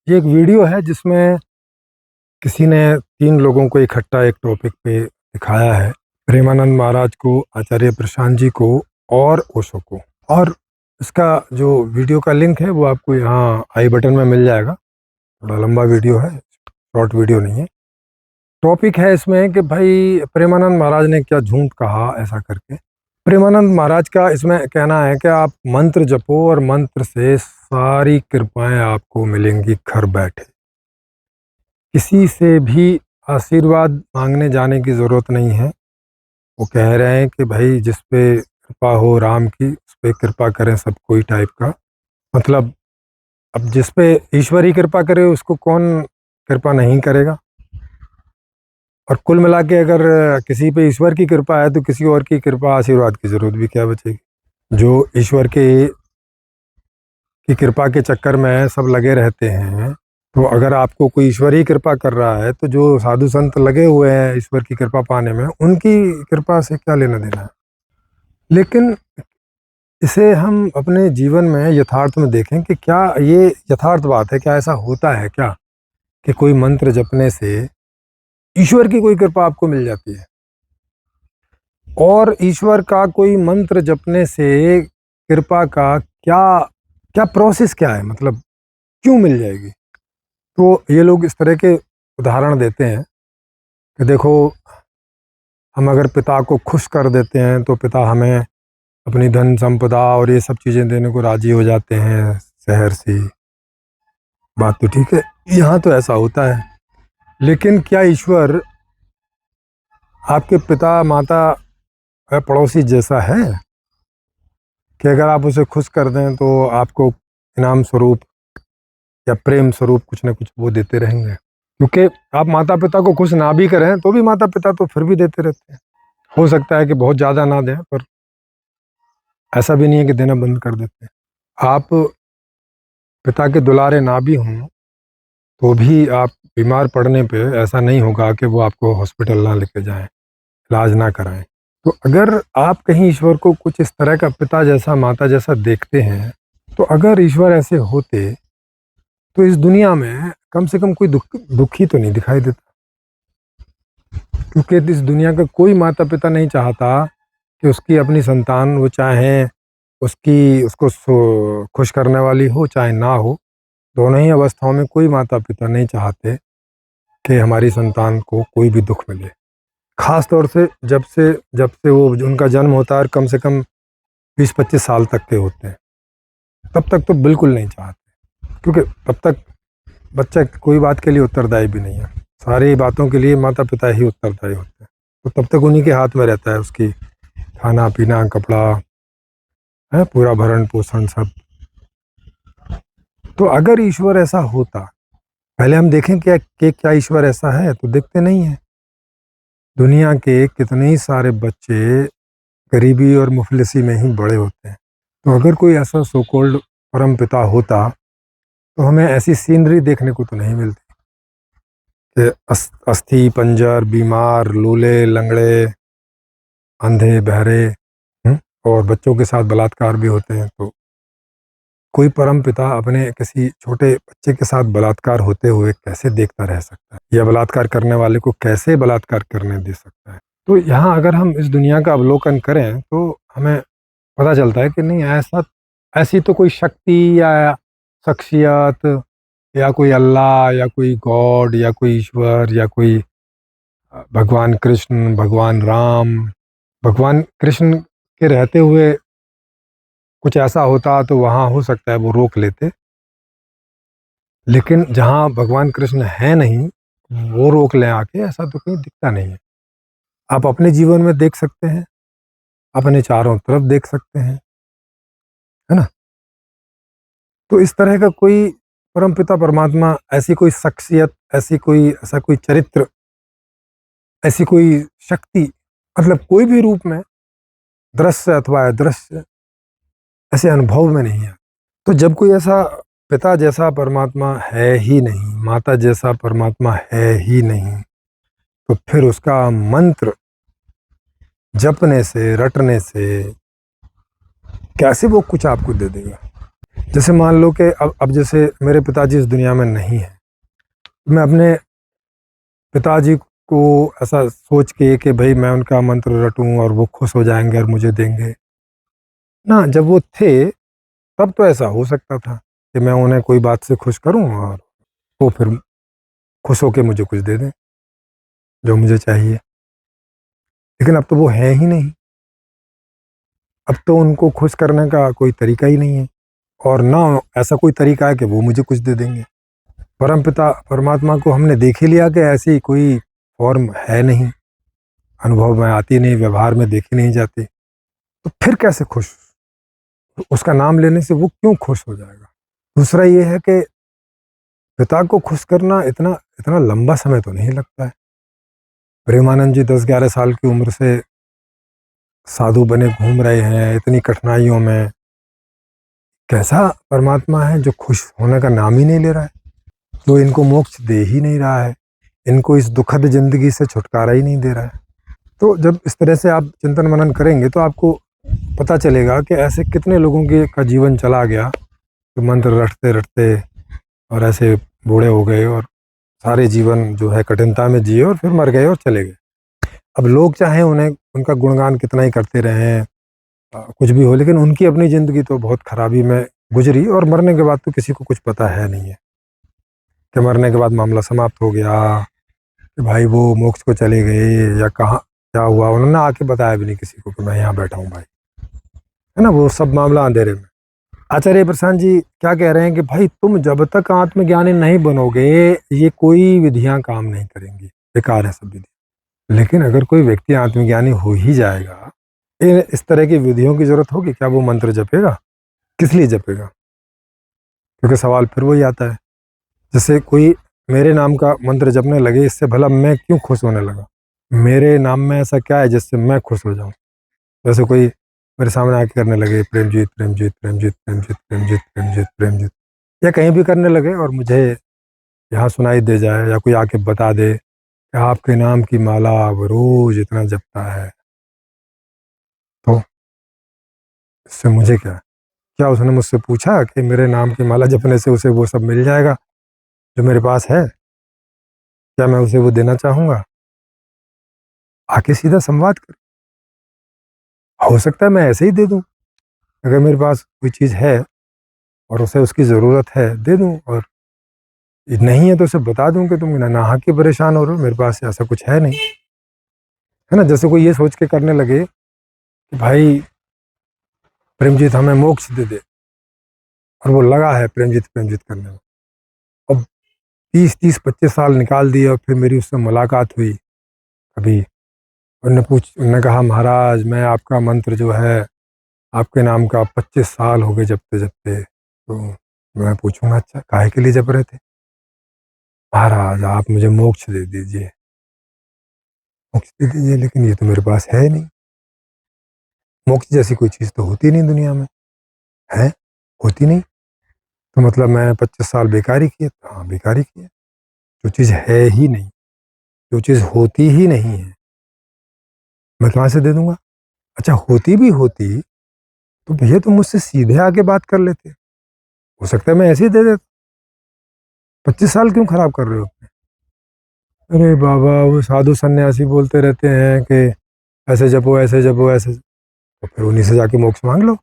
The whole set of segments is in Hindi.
ये एक वीडियो है जिसमें किसी ने 3 लोगों को इकट्ठा एक टॉपिक पे दिखाया है। प्रेमानंद महाराज को, आचार्य प्रशांत जी को और ओशो को। और इसका जो वीडियो का लिंक है वो आपको यहाँ आई बटन में मिल जाएगा। थोड़ा लंबा वीडियो है, शॉर्ट वीडियो नहीं है। टॉपिक है इसमें कि भाई प्रेमानंद महाराज ने क्या झूठ कहा ऐसा करके। प्रेमानंद महाराज का इसमें कहना है कि आप मंत्र जपो और मंत्र से सारी कृपाएं आपको मिलेंगी घर बैठे। किसी से भी आशीर्वाद मांगने जाने की ज़रूरत नहीं है। वो कह रहे हैं कि भाई जिस पे कृपा हो राम की उस पे कृपा करें सब कोई टाइप का। मतलब अब जिस पे ईश्वर ही कृपा करे उसको कौन कृपा नहीं करेगा। और कुल मिला के अगर किसी पे ईश्वर की कृपा है तो किसी और की कृपा आशीर्वाद की ज़रूरत भी क्या बचेगी। जो ईश्वर की कृपा के चक्कर में सब लगे रहते हैं, तो अगर आपको कोई ईश्वर ही कृपा कर रहा है तो जो साधु संत लगे हुए हैं ईश्वर की कृपा पाने में, उनकी कृपा से क्या लेना देना है। लेकिन इसे हम अपने जीवन में यथार्थ में देखें कि क्या ये यथार्थ बात है, क्या ऐसा होता है क्या कि कोई मंत्र जपने से ईश्वर की कोई कृपा आपको मिल जाती है। और ईश्वर का कोई मंत्र जपने से कृपा का क्या क्या प्रोसेस क्या है, मतलब क्यों मिल जाएगी। तो ये लोग इस तरह के उदाहरण देते हैं कि देखो, हम अगर पिता को खुश कर देते हैं तो पिता हमें अपनी धन संपदा और ये सब चीज़ें देने को राजी हो जाते हैं। शहर से बात तो ठीक है, यहाँ तो ऐसा होता है। लेकिन क्या ईश्वर आपके पिता माता या पड़ोसी जैसा है कि अगर आप उसे खुश कर दें तो आपको इनाम स्वरूप या प्रेम स्वरूप कुछ ना कुछ वो देते रहेंगे। क्योंकि आप माता पिता को खुश ना भी करें तो भी माता पिता तो फिर भी देते रहते हैं। हो सकता है कि बहुत ज़्यादा ना दें, पर ऐसा भी नहीं है कि देना बंद कर देते हैं। आप पिता के दुलारे ना भी हों तो भी आप बीमार पड़ने पे ऐसा नहीं होगा कि वो आपको हॉस्पिटल ना लेके जाएं, इलाज ना कराएं। तो अगर आप कहीं ईश्वर को कुछ इस तरह का पिता जैसा माता जैसा देखते हैं, तो अगर ईश्वर ऐसे होते तो इस दुनिया में कम से कम कोई दुखी तो नहीं दिखाई देता। क्योंकि इस दुनिया का कोई माता पिता नहीं चाहता कि उसकी अपनी संतान, वो चाहे उसको खुश करने वाली हो चाहे ना हो, दोनों ही अवस्थाओं में कोई माता पिता नहीं चाहते कि हमारी संतान को कोई भी दुख मिले। खास तौर से जब से वो उनका जन्म होता है और कम से कम 20-25 साल तक के होते हैं, तब तक तो बिल्कुल नहीं चाहते। क्योंकि तब तक बच्चा कोई बात के लिए उत्तरदायी भी नहीं है। सारी बातों के लिए माता पिता ही उत्तरदायी होते हैं। तो तब तक उन्हीं के हाथ में रहता है, उसकी खाना पीना कपड़ा है, पूरा भरण पोषण सब। तो अगर ईश्वर ऐसा होता, पहले हम देखें क्या ईश्वर ऐसा है, तो देखते नहीं है। दुनिया के कितने ही सारे बच्चे गरीबी और मुफलिसी में ही बड़े होते हैं। तो अगर कोई ऐसा सो कॉल्ड परम पिता होता तो हमें ऐसी सीनरी देखने को तो नहीं मिलती कि अस्थि पंजर, बीमार, लूले, लंगड़े, अंधे, बहरे, और बच्चों के साथ बलात्कार भी होते हैं। तो कोई परम पिता अपने किसी छोटे बच्चे के साथ बलात्कार होते हुए कैसे देखता रह सकता है, या बलात्कार करने वाले को कैसे बलात्कार करने दे सकता है। तो यहाँ अगर हम इस दुनिया का अवलोकन करें तो हमें पता चलता है कि नहीं, ऐसी तो कोई शक्ति या शख्सियत या कोई अल्लाह या कोई गॉड या कोई ईश्वर या कोई भगवान कृष्ण, भगवान राम, भगवान कृष्ण के रहते हुए कुछ ऐसा होता तो वहाँ हो सकता है वो रोक लेते। लेकिन जहाँ भगवान कृष्ण है नहीं, वो रोक लें आके, ऐसा तो कहीं दिखता नहीं है। आप अपने जीवन में देख सकते हैं, अपने चारों तरफ देख सकते हैं, है ना। तो इस तरह का कोई परमपिता परमात्मा, ऐसी कोई शख्सियत, ऐसा कोई चरित्र, ऐसी कोई शक्ति, मतलब कोई भी रूप में, दृश्य अथवा अदृश्य, ऐसे अनुभव में नहीं है। तो जब कोई ऐसा पिता जैसा परमात्मा है ही नहीं, माता जैसा परमात्मा है ही नहीं, तो फिर उसका मंत्र जपने से, रटने से कैसे वो कुछ आपको दे देगा। जैसे मान लो कि अब जैसे मेरे पिताजी इस दुनिया में नहीं है, मैं अपने पिताजी को ऐसा सोच के कि भाई मैं उनका मंत्र रटूं और वो खुश हो जाएंगे और मुझे देंगे ना, जब वो थे तब तो ऐसा हो सकता था कि मैं उन्हें कोई बात से खुश करूं और वो फिर खुश होके मुझे कुछ दे दें जो मुझे चाहिए। लेकिन अब तो वो है ही नहीं, अब तो उनको खुश करने का कोई तरीका ही नहीं है, और ना ऐसा कोई तरीका है कि वो मुझे कुछ दे देंगे। परम पिता परमात्मा को हमने देख ही लिया कि ऐसी कोई फॉर्म है नहीं, अनुभव में आती नहीं, व्यवहार में देखी नहीं जाती, तो फिर कैसे खुश? तो उसका नाम लेने से वो क्यों खुश हो जाएगा? दूसरा ये है कि पिता को खुश करना इतना इतना लंबा समय तो नहीं लगता है। प्रेमानंद जी 10-11 साल की उम्र से साधु बने घूम रहे हैं इतनी कठिनाइयों में। कैसा परमात्मा है जो खुश होने का नाम ही नहीं ले रहा है, जो इनको मोक्ष दे ही नहीं रहा है, इनको इस दुखद जिंदगी से छुटकारा ही नहीं दे रहा है। तो जब इस तरह से आप चिंतन मनन करेंगे तो आपको पता चलेगा कि ऐसे कितने लोगों के का जीवन चला गया जो मंत्र रटते रटते और ऐसे बूढ़े हो गए और सारे जीवन जो है कठिनता में जिए और फिर मर गए और चले गए। अब लोग चाहे उन्हें उनका गुणगान कितना ही करते रहें, कुछ भी हो, लेकिन उनकी अपनी ज़िंदगी तो बहुत खराबी में गुजरी, और मरने के बाद तो किसी को कुछ पता है नहीं है कि मरने के बाद मामला समाप्त हो गया, कि भाई वो मोक्ष को चले गए या कहाँ क्या हुआ, उन्होंने आके बताया भी नहीं किसी को कि मैं यहाँ बैठा हूँ भाई, है ना, वो सब मामला अंधेरे में। आचार्य प्रशांत जी क्या कह रहे हैं कि भाई तुम जब तक आत्मज्ञानी नहीं बनोगे ये कोई विधियां काम नहीं करेंगी, बेकार है सब विधि। लेकिन अगर कोई व्यक्ति आत्मज्ञानी हो ही जाएगा, इस तरह की विधियों की जरूरत होगी क्या? वो मंत्र जपेगा? किस लिए जपेगा? क्योंकि सवाल फिर वही आता है, जैसे कोई मेरे नाम का मंत्र जपने लगे, इससे भला मैं क्यों खुश होने लगा? मेरे नाम में ऐसा क्या है जिससे मैं खुश हो जाऊं? जैसे कोई मेरे सामने आके करने लगे प्रेमजीत प्रेमजीत प्रेमजीत प्रेमजीत प्रेमजीत प्रेमजीत प्रेमजीत, या कहीं भी करने लगे और मुझे यहाँ सुनाई दे जाए, या कोई आके बता दे कि आपके नाम की माला वो रोज इतना जपता है, तो इससे मुझे क्या? क्या उसने मुझसे पूछा कि मेरे नाम की माला जपने से उसे वो सब मिल जाएगा जो मेरे पास है? क्या मैं उसे वो देना चाहूंगा? आके सीधा संवाद कर, हो सकता है मैं ऐसे ही दे दूं, अगर मेरे पास कोई चीज़ है और उसे उसकी ज़रूरत है दे दूं, और नहीं है तो उसे बता दूं कि तुम ना नाहक के परेशान हो रहे हो, मेरे पास ऐसा कुछ है नहीं, है ना। जैसे कोई ये सोच के करने लगे कि भाई प्रेमजीत हमें मोक्ष दे दे, और वो लगा है प्रेमजीत प्रेमजीत करने में, अब 30-30-25 साल निकाल दिए और फिर मेरी उससे मुलाकात हुई कभी, उनने कहा महाराज मैं आपका मंत्र जो है आपके नाम का 25 साल हो गए जपते जपते, तो मैं पूछूंगा अच्छा काहे के लिए जप रहे थे? महाराज आप मुझे मोक्ष दे दीजिए, मोक्ष दे दीजिए, लेकिन ये तो मेरे पास है नहीं, मोक्ष जैसी कोई चीज़ तो होती नहीं दुनिया में, है होती नहीं, तो मतलब मैं 25 साल बेकार ही किए? हाँ बेकार ही किए, जो चीज़ है ही नहीं, जो चीज़ होती ही नहीं है, मैं कहाँ से दे दूंगा? अच्छा होती भी होती तो भैया तुम मुझसे सीधे आके बात कर लेते, हो सकता है मैं ऐसे ही दे देता। 25 साल क्यों खराब कर रहे हो? अरे बाबा वो साधु सन्यासी बोलते रहते हैं कि ऐसे जपो ऐसे जपो ऐसे, तो फिर उन्हीं से जाके मोक्ष मांग लो,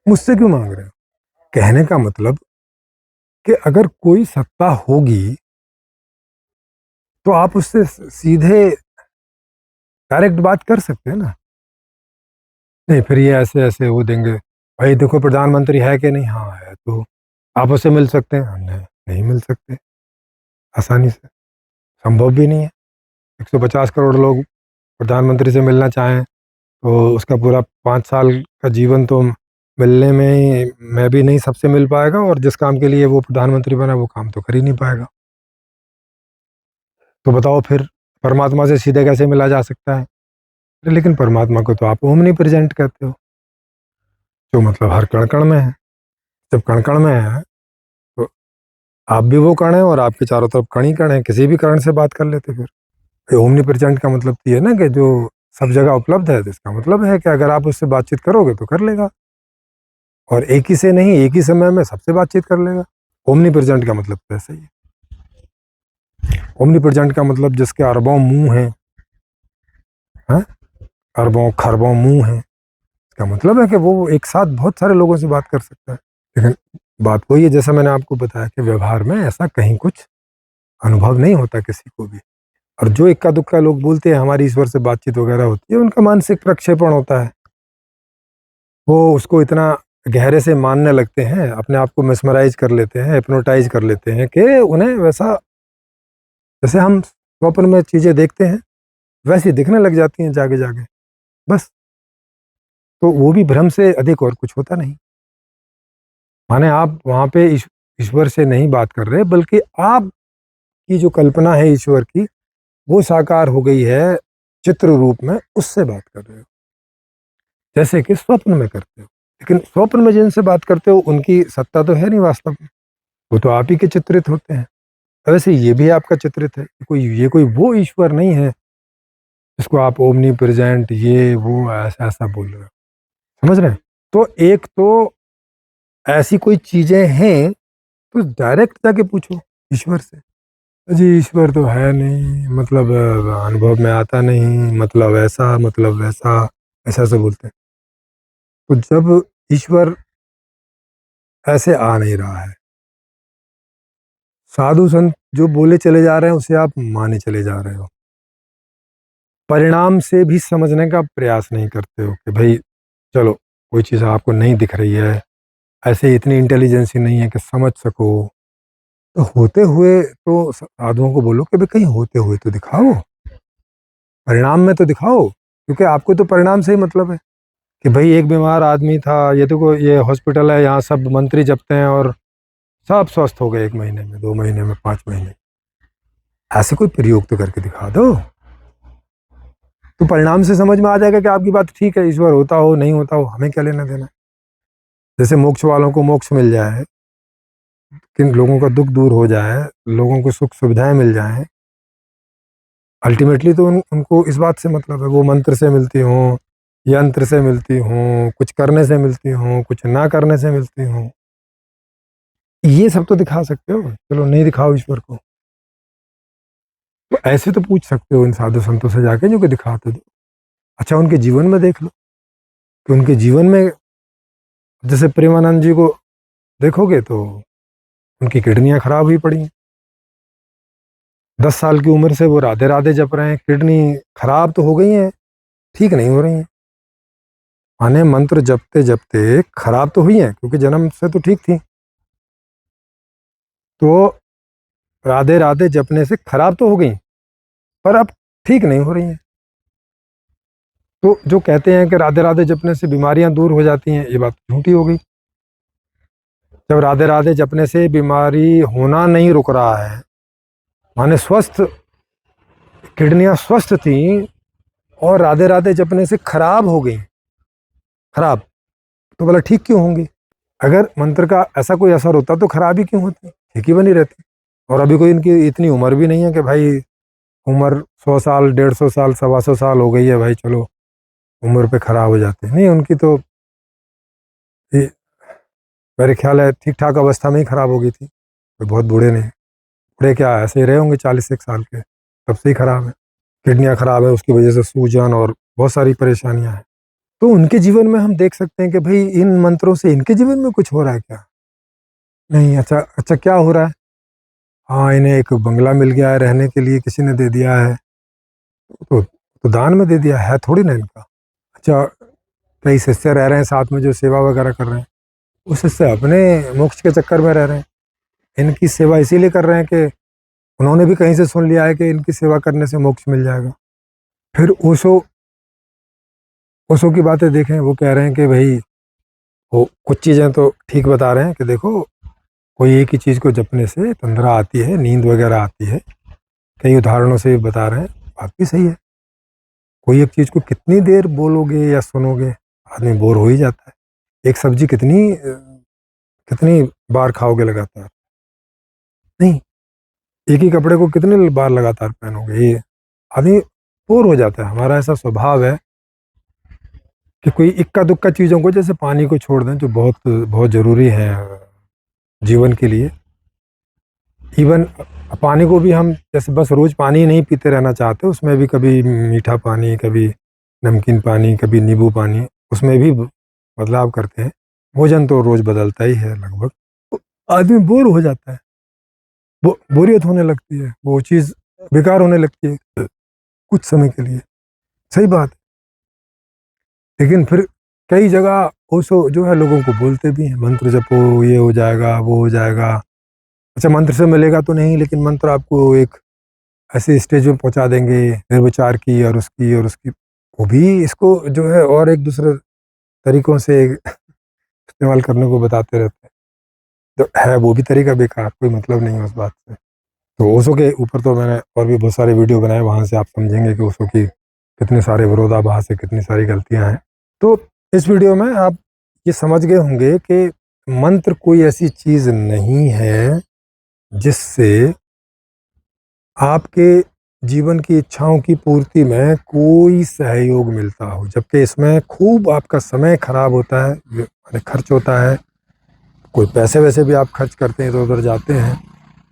मुझसे क्यों मांग रहे हो? कहने का मतलब कि अगर कोई सत्ता होगी तो आप उससे सीधे डायरेक्ट बात कर सकते हैं ना। नहीं फिर ये ऐसे ऐसे वो देंगे, भाई देखो प्रधानमंत्री है कि नहीं, हाँ है, तो आप उससे मिल सकते हैं, नहीं, नहीं मिल सकते आसानी से, संभव भी नहीं है। 150 करोड़ लोग प्रधानमंत्री से मिलना चाहें तो उसका पूरा 5 साल का जीवन तो मिलने में ही मैं भी नहीं सबसे मिल पाएगा, और जिस काम के लिए वो प्रधानमंत्री बना वो काम तो कर ही नहीं पाएगा। तो बताओ फिर परमात्मा से सीधे कैसे मिला जा सकता है? अरे लेकिन परमात्मा को तो आप ओमनी प्रेजेंट कहते हो, जो मतलब हर कण कण में है। जब कण कण में है तो आप भी वो कण है और आपके चारों तरफ कण ही कण है, किसी भी कण से बात कर लेते फिर। ओमनी प्रेजेंट का मतलब तो ये है ना कि जो सब जगह उपलब्ध है, तो इसका मतलब है कि अगर आप उससे बातचीत करोगे तो कर लेगा। और एक ही से नहीं, एक ही समय में सबसे बातचीत कर लेगा। ओमनी प्रेजेंट का मतलब तो ऐसा ही है। ओमनी प्रेजेंट का मतलब जिसके अरबों मुंह हैं, हाँ, अरबों खरबों मुंह हैं, इसका मतलब है कि वो एक साथ बहुत सारे लोगों से बात कर सकता है। लेकिन बात वही है, जैसा मैंने आपको बताया कि व्यवहार में ऐसा कहीं कुछ अनुभव नहीं होता किसी को भी। और जो इक्का दुक्का लोग बोलते हैं हमारी ईश्वर से बातचीत वगैरह होती है, उनका मानसिक प्रक्षेपण होता है। वो उसको इतना गहरे से मानने लगते हैं, अपने आप को मिसमराइज कर लेते हैं, हिप्नोटाइज कर लेते हैं कि उन्हें वैसा, जैसे हम स्वप्न में चीजें देखते हैं वैसी दिखने लग जाती हैं जागे जागे, बस। तो वो भी भ्रम से अधिक और कुछ होता नहीं। माने आप वहां पे ईश्वर से नहीं बात कर रहे, बल्कि आपकी जो कल्पना है ईश्वर की, वो साकार हो गई है चित्र रूप में, उससे बात कर रहे हो, जैसे कि स्वप्न में करते हो। लेकिन स्वप्न में जिनसे बात करते हो उनकी सत्ता तो है नहीं वास्तव में, वो तो आप ही के चित्रित होते हैं। वैसे ये भी आपका चित्रित है, कोई वो ईश्वर नहीं है जिसको आप ओमनी प्रेजेंट ये वो ऐसा ऐसा बोल रहे हो। समझ रहे हैं? तो एक तो ऐसी कोई चीजें हैं तो डायरेक्ट जाके पूछो ईश्वर से। जी ईश्वर तो है नहीं, मतलब अनुभव में आता नहीं, मतलब ऐसा, मतलब वैसा, ऐसा से बोलते हैं। तो जब ईश्वर ऐसे आ नहीं रहा है, साधु संत जो बोले चले जा रहे हैं उसे आप माने चले जा रहे हो, परिणाम से भी समझने का प्रयास नहीं करते हो कि भाई चलो कोई चीज़ आपको नहीं दिख रही है, ऐसे इतनी इंटेलिजेंस ही नहीं है कि समझ सको। तो होते हुए तो साधुओं को बोलो कि भाई कहीं होते हुए तो दिखाओ, परिणाम में तो दिखाओ, क्योंकि आपको तो परिणाम से ही मतलब है कि भाई एक बीमार आदमी था, ये देखो ये हॉस्पिटल है, यहाँ सब मंत्री जपते हैं और सब स्वस्थ हो गए 1 महीने में, 2 महीने में, 5 महीने। ऐसे कोई प्रयोग तो करके दिखा दो, तो परिणाम से समझ में आ जाएगा कि आपकी बात ठीक है, ईश्वर होता हो नहीं होता हो हमें क्या लेना देना। जैसे मोक्ष वालों को मोक्ष मिल जाए, किन लोगों का दुख दूर हो जाए, लोगों को सुख सुविधाएं मिल जाएं, अल्टीमेटली तो उनको इस बात से मतलब है, वो मंत्र से मिलती हों, यंत्र से मिलती हों, कुछ करने से मिलती हों, कुछ ना करने से मिलती हों, ये सब तो दिखा सकते हो। चलो नहीं दिखाओ ईश्वर को, तो ऐसे तो पूछ सकते हो इन साधु संतों से जाके जो कि दिखाते दो। अच्छा उनके जीवन में देख लो कि उनके जीवन में, जैसे प्रेमानंद जी को देखोगे तो उनकी किडनियां खराब हुई पड़ी हैं। 10 साल की उम्र से वो राधे राधे जप रहे हैं, किडनी खराब तो हो गई हैं, ठीक नहीं हो रही हैं। माने मंत्र जपते जपते खराब तो हुई हैं, क्योंकि जन्म से तो ठीक थी, तो राधे राधे जपने से खराब तो हो गई, पर अब ठीक नहीं हो रही हैं। तो जो कहते हैं कि राधे राधे जपने से बीमारियां दूर हो जाती हैं, ये बात झूठी हो गई। जब राधे राधे जपने से बीमारी होना नहीं रुक रहा है, माने स्वस्थ किडनियां स्वस्थ थी और राधे राधे जपने से खराब हो गई, खराब, तो बोला ठीक क्यों होंगी? अगर मंत्र का ऐसा कोई असर होता तो खराब ही क्यों होती, ठीक ही बनी रहती। और अभी कोई इनकी इतनी उम्र भी नहीं है कि भाई उम्र 100 साल, 150 साल, 125 साल हो गई है भाई, चलो उम्र पे खराब हो जाते हैं। नहीं, उनकी तो ये मेरे ख्याल है ठीक ठाक अवस्था में ही खराब हो गई थी, कोई बहुत बूढ़े नहीं। बूढ़े क्या ऐसे ही रहे होंगे 40 एक साल के, तब से ही खराब है, किडनियाँ खराब है, उसकी वजह से सूजन और बहुत सारी परेशानियां हैं। तो उनके जीवन में हम देख सकते हैं कि भाई इन मंत्रों से इनके जीवन में कुछ हो रहा है क्या? नहीं। अच्छा अच्छा, क्या हो रहा है? हाँ, इन्हें एक बंगला मिल गया है रहने के लिए, किसी ने दे दिया है, तो दान में दे दिया है थोड़ी ना इनका। अच्छा, कई शिष्य रह रहे हैं साथ में जो सेवा वगैरह कर रहे हैं, वो शिष्य अपने मोक्ष के चक्कर में रह रहे हैं, इनकी सेवा इसीलिए कर रहे हैं कि उन्होंने भी कहीं से सुन लिया है कि इनकी सेवा करने से मोक्ष मिल जाएगा। फिर ओशो ओशो की बातें देखें, वो कह रहे हैं कि भाई वो कुछ चीज़ें तो ठीक बता रहे हैं कि देखो कोई एक ही चीज़ को जपने से तंद्रा आती है, नींद वगैरह आती है, कई उदाहरणों से बता रहे हैं, बात भी सही है। कोई एक चीज़ को कितनी देर बोलोगे या सुनोगे, आदमी बोर हो ही जाता है। एक सब्जी कितनी बार खाओगे लगातार? नहीं। एक ही कपड़े को कितने बार लगातार पहनोगे? ये आदमी बोर हो जाता है। हमारा ऐसा स्वभाव है कि कोई इक्का दुक्का चीज़ों को, जैसे पानी को छोड़ दें जो बहुत बहुत ज़रूरी है जीवन के लिए। इवन पानी को भी हम जैसे बस रोज़ पानी ही नहीं पीते रहना चाहते, उसमें भी कभी मीठा पानी, कभी नमकीन पानी, कभी नींबू पानी, उसमें भी बदलाव करते हैं। भोजन तो रोज़ बदलता ही है लगभग। तो आदमी बोर हो जाता है, बोरियत होने लगती है, वो चीज़ बेकार होने लगती है कुछ समय के लिए। सही बात है। लेकिन फिर कई जगह ओशो जो है लोगों को बोलते भी हैं, मंत्र जपो, ये हो जाएगा, वो हो जाएगा। अच्छा, मंत्र से मिलेगा तो नहीं, लेकिन मंत्र आपको एक ऐसे स्टेज में पहुंचा देंगे निर्विचार की और उसकी। वो भी इसको जो है और एक दूसरे तरीकों से इस्तेमाल करने को बताते रहते हैं। तो है वो भी तरीका बेकार, कोई मतलब नहीं है उस बात से। तो ओशो के ऊपर तो मैंने और भी बहुत सारे वीडियो बनाए, वहाँ से आप समझेंगे कि ओशो की कितने सारे विरोधाभास है, कितनी सारी गलतियाँ हैं। तो इस वीडियो में आप ये समझ गए होंगे कि मंत्र कोई ऐसी चीज़ नहीं है जिससे आपके जीवन की इच्छाओं की पूर्ति में कोई सहयोग मिलता हो, जबकि इसमें खूब आपका समय खराब होता है, माने खर्च होता है। कोई पैसे वैसे भी आप खर्च करते हैं, इधर उधर जाते हैं,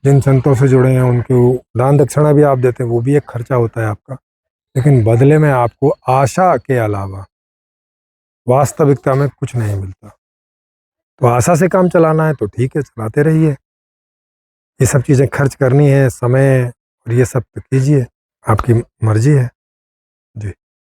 जिन संतों से जुड़े हैं उनको दान दक्षिणा भी आप देते हैं, वो भी एक खर्चा होता है आपका। लेकिन बदले में आपको आशा के अलावा वास्तविकता में कुछ नहीं मिलता। तो आशा से काम चलाना है तो ठीक है, चलाते रहिए। ये सब चीज़ें खर्च करनी है, समय और ये सब तो कीजिए, आपकी मर्जी है।